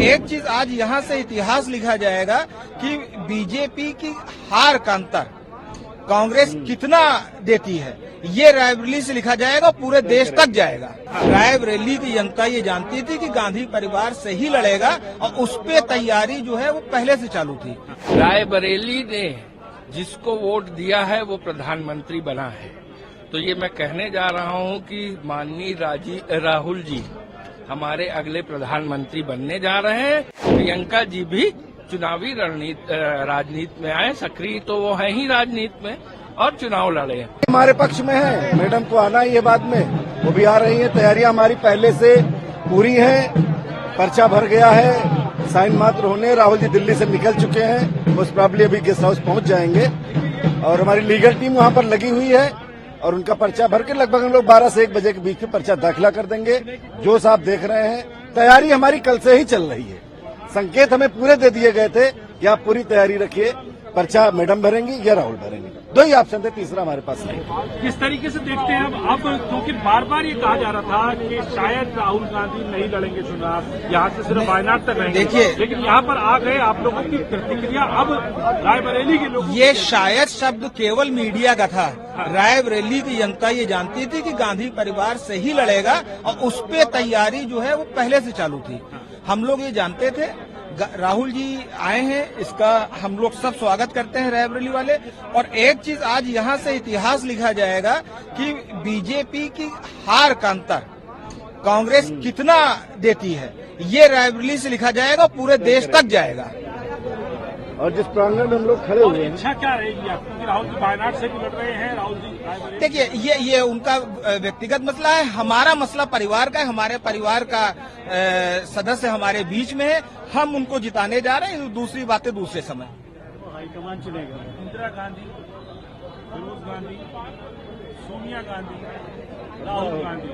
एक चीज आज यहाँ से इतिहास लिखा जाएगा कि बीजेपी की हार का अंतर कांग्रेस कितना देती है, ये रायबरेली से लिखा जाएगा, पूरे देश तक जाएगा। रायबरेली की जनता ये जानती थी कि गांधी परिवार से ही लड़ेगा और उस पे तैयारी जो है वो पहले से चालू थी। रायबरेली ने जिसको वोट दिया है वो प्रधानमंत्री बना है। तो ये मैं कहने जा रहा हूँ कि माननीय राहुल जी हमारे अगले प्रधानमंत्री बनने जा रहे हैं। प्रियंका जी भी चुनावी राजनीति में आए, सक्रिय तो वो है ही राजनीति में, और चुनाव लड़े। हमारे पक्ष में है, मैडम को आना ही है बाद में, वो भी आ रही है। तैयारियां हमारी पहले से पूरी है, पर्चा भर गया है, साइन मात्र होने। राहुल जी दिल्ली से निकल चुके हैं, मोस्ट प्रोबेबली अभी गेस्ट हाउस पहुंच जाएंगे और हमारी लीगल टीम वहां पर लगी हुई है और उनका पर्चा भर के लगभग हम लोग 12 से 1 बजे के बीच में पर्चा दाखिला कर देंगे। जो आप देख रहे हैं, तैयारी हमारी कल से ही चल रही है। संकेत हमें पूरे दे दिए गए थे कि आप पूरी तैयारी रखिए, पर्चा मैडम भरेंगी या राहुल भरेंगे, दो ही ऑप्शन थे, तीसरा हमारे पास नहीं। किस तरीके से देखते हैं अब क्योंकि बार बार ये कहा जा रहा था कि शायद राहुल गांधी नहीं लड़ेंगे चुनाव, यहाँ से सिर्फ वायनाड तक रहेंगे, देखिए, लेकिन यहाँ पर आ गए आप लोगों की प्रतिक्रिया। अब रायबरेली के लोग, ये शायद शब्द केवल मीडिया का था। रायबरेली की जनता ये जानती थी कि गांधी परिवार से ही लड़ेगा और उस पे तैयारी जो है वो पहले से चालू थी। हम लोग ये जानते थे। राहुल जी आए हैं, इसका हम लोग सब स्वागत करते हैं रायबरेली वाले। और एक चीज आज यहाँ से इतिहास लिखा जाएगा कि बीजेपी की हार का अंतर कांग्रेस कितना देती है, ये रायबरेली से लिखा जाएगा, पूरे देश तक जाएगा। और जिस प्रांगण में हम लोग खड़े हुए हैं, इच्छा क्या रहेगी आपकी? राहुल जी वायनाड से भी लड़ रहे हैं, राहुल जी। देखिए, ये उनका व्यक्तिगत मसला है, हमारा मसला परिवार का है। हमारे परिवार का सदस्य हमारे बीच में है, हम उनको जिताने जा रहे हैं। दूसरी बातें दूसरे समय। हाईकमान चलेगा। इंदिरा गांधी, फिरोज गांधी, सोनिया गांधी, राहुल गांधी,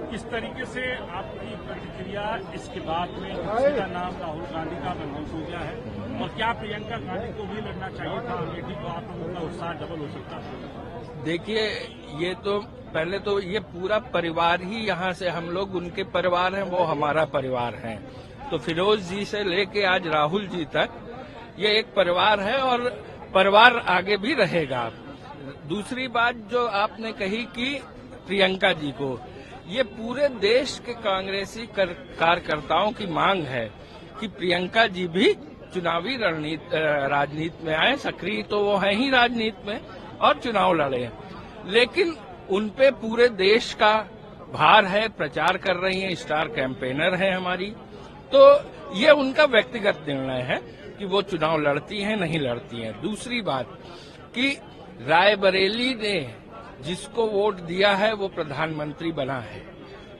किस तरीके से आपकी प्रतिक्रिया इसके बाद में किसी का नाम राहुल गांधी का अनाउंस हो गया है, और क्या प्रियंका गांधी को भी लड़ना चाहिए था अमेठी, तो आप लोगों का उत्साह डबल हो सकता था? देखिए, ये तो पहले तो ये पूरा परिवार ही यहाँ से, हम लोग उनके परिवार हैं, वो हमारा परिवार है। तो फिरोज जी से लेके आज राहुल जी तक ये एक परिवार है और परिवार आगे भी रहेगा। दूसरी बात जो आपने कही कि प्रियंका जी को, ये पूरे देश के कांग्रेसी कार्यकर्ताओं की मांग है कि प्रियंका जी भी चुनावी राजनीति में आए, सक्रिय तो वो है ही राजनीति में, और चुनाव लड़े। लेकिन उनपे पूरे देश का भार है, प्रचार कर रही हैं, स्टार कैंपेनर है हमारी। तो ये उनका व्यक्तिगत निर्णय है कि वो चुनाव लड़ती हैं नहीं लड़ती हैं। दूसरी बात कि रायबरेली ने जिसको वोट दिया है वो प्रधानमंत्री बना है।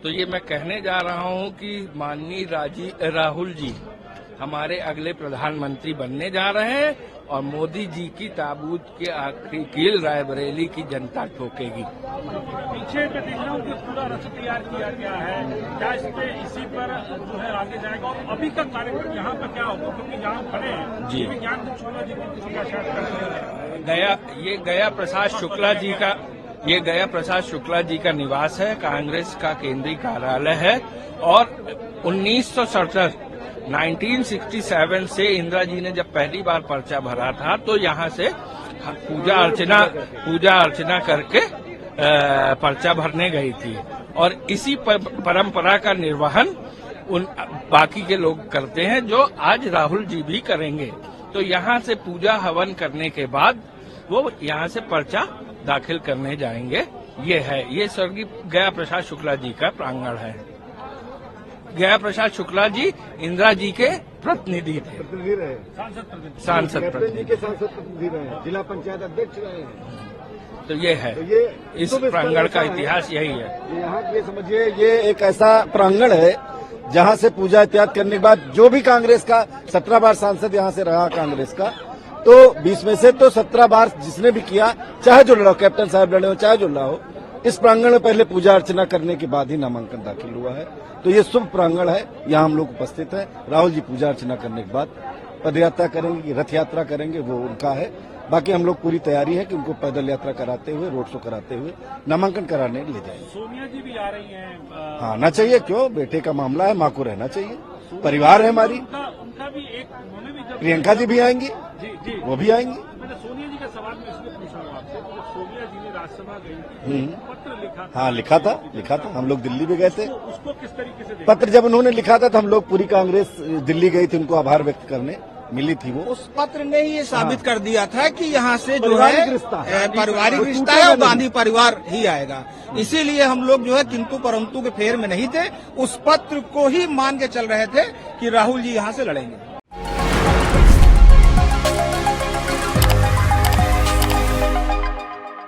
तो ये मैं कहने जा रहा हूँ कि माननीय राहुल जी हमारे अगले प्रधानमंत्री बनने जा रहे हैं और मोदी जी की ताबूत के आखिरी कील रायबरेली की जनता ठोकेगी। पीछे मैं देख रहा हूँ कि पूरा रथ तैयार किया गया है, क्या इसी पर जो है आगे जाएगा? और अभी का कार्यक्रम यहाँ पर क्या होगा, क्योंकि यहाँ खड़े हैं जी, विज्ञान शुक्ला जी ये गया प्रसाद शुक्ला जी का निवास है, कांग्रेस का केंद्रीय कार्यालय है। और 1967 से इंदिरा जी ने जब पहली बार पर्चा भरा था तो यहाँ से पूजा अर्चना करके पर्चा भरने गई थी, और इसी परंपरा का निर्वहन बाकी के लोग करते हैं, जो आज राहुल जी भी करेंगे। तो यहाँ से पूजा हवन करने के बाद वो यहाँ से पर्चा दाखिल करने जाएंगे। ये स्वर्गीय गया प्रसाद शुक्ला जी का प्रांगण है। गया प्रसाद शुक्ला जी इंदिरा जी के प्रतिनिधि थे, सांसद प्रतिनिधि रहे, जिला पंचायत अध्यक्ष रहे हैं। तो ये है, इस प्रांगण का इतिहास यही है। यहाँ ये समझिए, ये एक ऐसा प्रांगण है जहाँ से पूजा इत्यादि करने के बाद जो भी कांग्रेस का 17 बार सांसद यहाँ से रहा कांग्रेस का, तो 20 में से तो 17 बार जिसने भी किया, चाहे जो लड़ा हो, कैप्टन साहब लड़े हो, चाहे जो लड़ा हो, इस प्रांगण में पहले पूजा अर्चना करने के बाद ही नामांकन दाखिल हुआ है। तो ये शुभ प्रांगण है, यहाँ हम लोग उपस्थित हैं। राहुल जी पूजा अर्चना करने के बाद पदयात्रा करेंगे, रथ यात्रा करेंगे, वो उनका है। बाकी हम लोग पूरी तैयारी है कि उनको पैदल यात्रा कराते हुए, रोड शो कराते हुए नामांकन कराने ले जाएंगे। सोनिया जी भी आ रही हैं। आना चाहिए, क्यों, बेटे का मामला है, मां को रहना चाहिए। परिवार है हमारी। उनका भी एक, उन्होंने भी जब प्रियंका जी भी आएंगी, जी जी वो भी आएंगी। मैंने सोनिया जी का सवाल मैं इसलिए पूछा हूँ आपसे, जब सोनिया जी ने राज्यसभा गई थी पत्र लिखा था। हाँ लिखा था, हम लोग दिल्ली भी गए थे। उसको किस तरीके से देखते पत्र जब उन्होंने लिखा था तो हम लोग पूरी कांग्रेस दिल्ली गई थी, उनको आभार व्यक्त करने मिली थी वो। उस पत्र ने ये साबित कर दिया था कि यहाँ से जो है पारिवारिक रिश्ता है। पारिवारिक वो रिश्ता टूटेगा है, वो नहीं। गांधी परिवार ही आएगा। इसीलिए हम लोग जो है किंतु परंतु के फेर में नहीं थे, उस पत्र को ही मान के चल रहे थे कि राहुल जी यहाँ से लड़ेंगे।